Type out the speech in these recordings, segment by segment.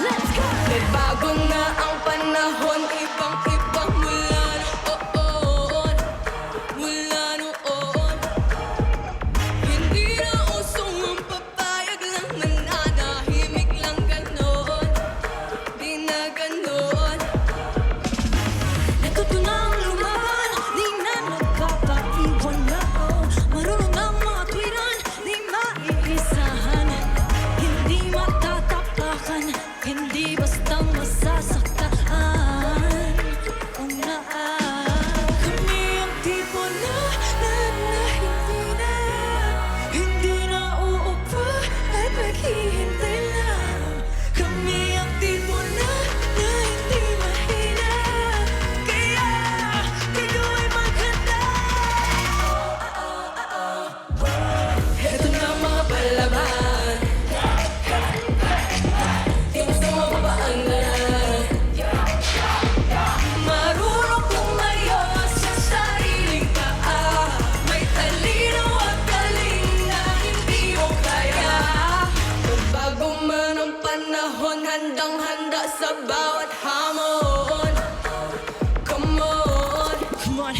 Let's go! Nagbago na ang panahon, ibang-ibang mula noon. Mula noon. Hindi na usong ang papayag lang, nananahimik lang ganon. Di na ganon. Natutunang lumaban, di na nagpapaiwan na marunong ang mga tuwiran, di maiisahan. Hindi matatapakan, hindi bastang masasaktan. Kami ang tipo na hindi na uupo at maghihintay lang. Kami ang tipo na hindi mahina, kaya kayo ay maghanda. Ito na ang mga palaban, di basta mapapaandaran. Marunong tumayo sa sariling paa, may talino at galing na hindi mo kaya. Magbago man ang panahon, handang-handa sa bawat hamon. Come on, come on.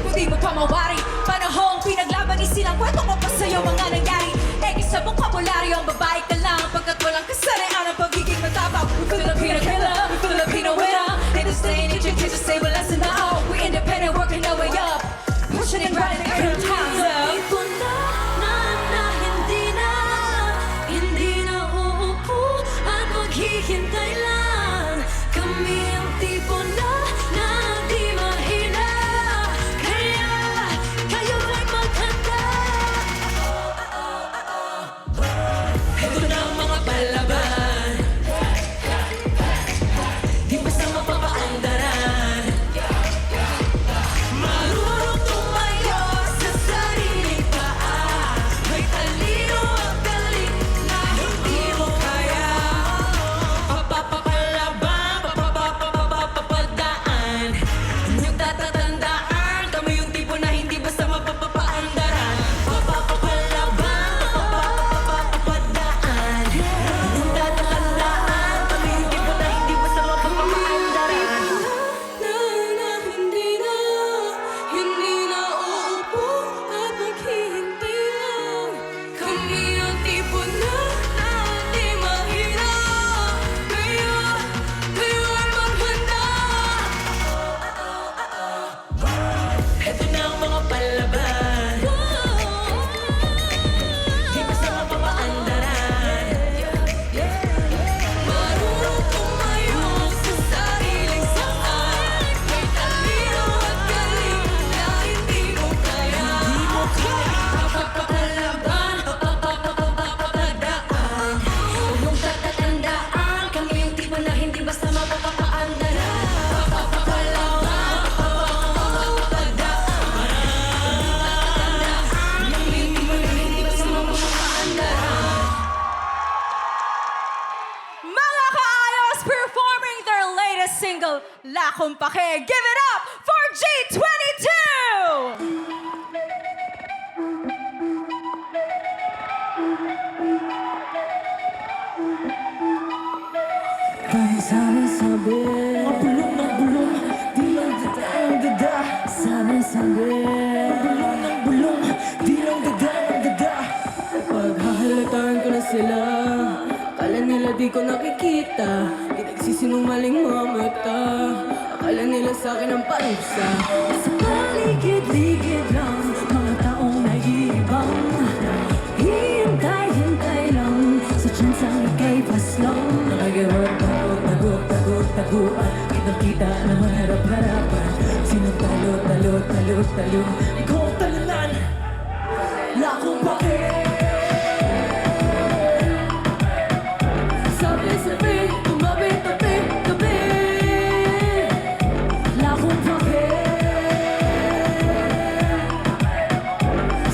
Kung di mo pa mawari, panahong pinaglaban ni silang kwento ko pa sa'yo mga nangyari. Egis sa bokabularyo, ang babae ka lang pagkat walang kasarian ang pagiging matapang. We Filipino killer, we Filipino winner. In this day and age, it takes a stable lesson now. We independent, working our way up, pushing and riding the current times up. Tipo hindi na uupo at maghihintay lang. Kami ang tipo na di mahina, kaya kayo ay maghanda. Ito na ang mga palaban, di basta mapapaandaran. Marunong tumayo sa sariling paa, may talino at galing na hindi mo kaya. Papapapalaban, papapadaan, inyong tatatandaan, kami yung tipo na hindi basta mapapaandaran. Papapapalaban, papapadaan, inyong tatatandaan, kami yung tipo na hindi basta mapapaandaran. Hindi na uupo at maghihintay lang. Kami ang tipo na di mahina, kaya kayo ay maghanda. Ito na ang mga palaban, di basta mapapaandaran. Marunong tumayo sa sariling saan, may talino at galing na hindi mo kaya. Papapalaban, papapadaan, huwag tatatandaan, kami yung tipo na hindi basta mapapaandaran. Papapalaban, papapadaan, kami yung tipo na hindi basta mapapaandaran. Mga kaayos performing their latest single, Lakong Pake. Give it up for G22! Dahil sabi, mabulong ng bulong, di lang dada ang dada. Sabi, mabulong ng bulong, di lang dada ang dada. Paghahalataan ko na sila, akala nila di ko nakikita. Di nagsisinungaling mga mata, akala nila sa'kin ang parusa. Sa paligid-ligid lang, mga taong naiibang hintay-hintay lang, sa tsansang ika'y paslang. Nakagawag taguan, kitang-kita naman harap-harapan. Sinong talo, ikaw ang talunan, lakong pake. Sabi, tumabi-tabi, lakong pake.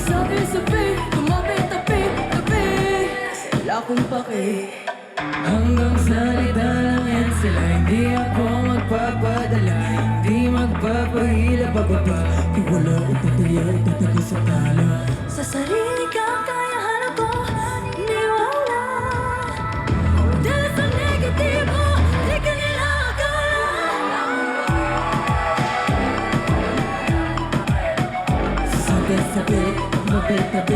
Sabi, tumabi-tabi, lakong pake. Hanggang salita lang yan sila, hindi ako magpapadala, hindi magpapahila pababa. Iwala itataya, itatago sa tala. Sa sarili kang kayahan ako, iniwala tabi-tabi